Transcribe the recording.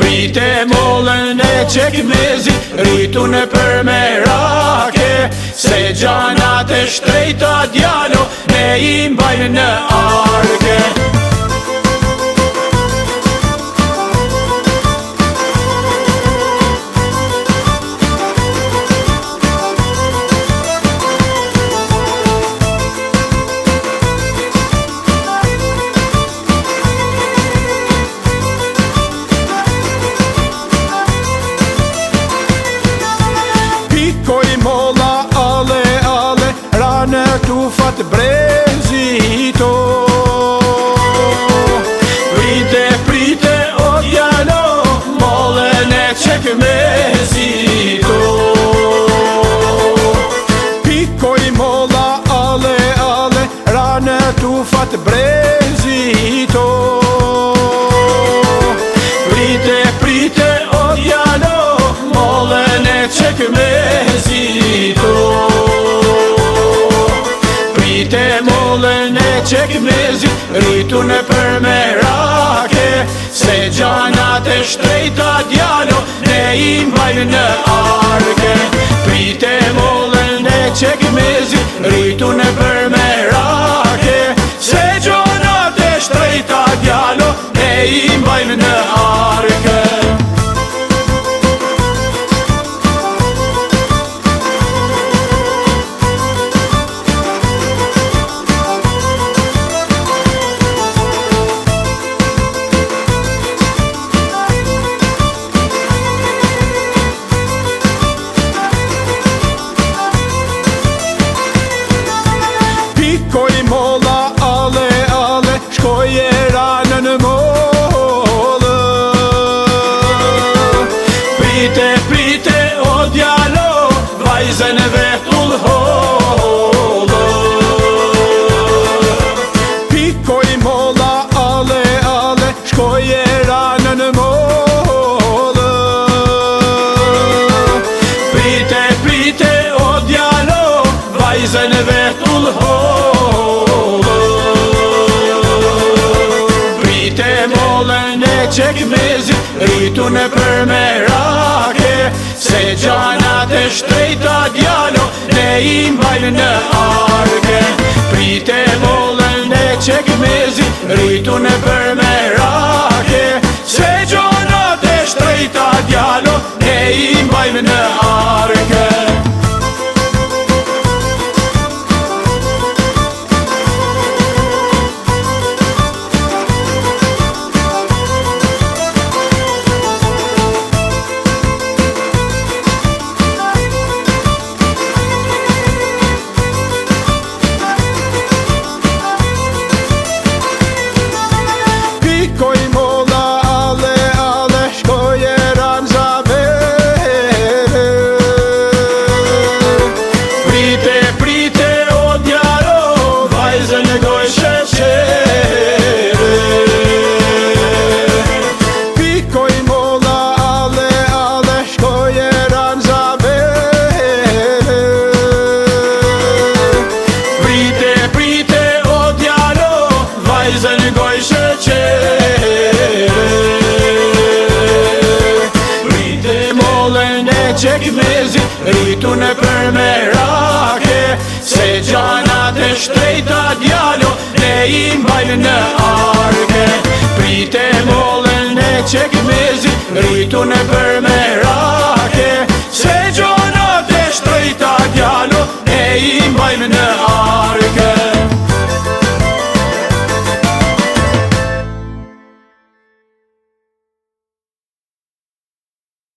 Prite mollën e Çekmezit, rritu në për merake, se gjanat e shtrejta djalo, ne I mbajnë në arke. Në tufat brezito, prite o djalo, mollën e Çekmezito. Pikoj molla ale, ra në tufat brezito. Prite o djalo, mollën e Çekmezito. Prite mollën e Çekmezit, rritu në për merake, se gjanat e shtrejta djalo, ne I mbajnë në arke. Prite mollën e Çekmezit, rritu në për merake, se gjanat e shtrejta djalo, ne I mbajnë në arke. Pikoj molla ale, shkoj e ranë në mollë. Prite o djalo, vajzën vetull hollë. Pikoj molla ale, shkoj e ranë në mollë. Prite o djalo, vajzën vetull hollë. Prite mollën e Çekmezit, rritu në për merake, se gjanat e shtrejta djalo, ne I mbajnë në arke. Prite mollën e Çekmezit, rritu në për merake, se gjanat e shtrejta djalo, ne I mbajnë në arke. Pikoj molla ale, shkoj e ranë zavere. Prite o djalo, vajzën e goj sheqere. Pikoj molla ale, shkoj e ranë zavere. Prite o djalo, vajzën e goj sheqere. Prite mollën e Çekmezit, rritu në për merake, se gjanat e shtrejta djalo, ne I mbajnë në arke. Prite mollën e Çekmezit, rritu në për merake, se gjanat e shtrejta djalo, ne I mbajnë në arke.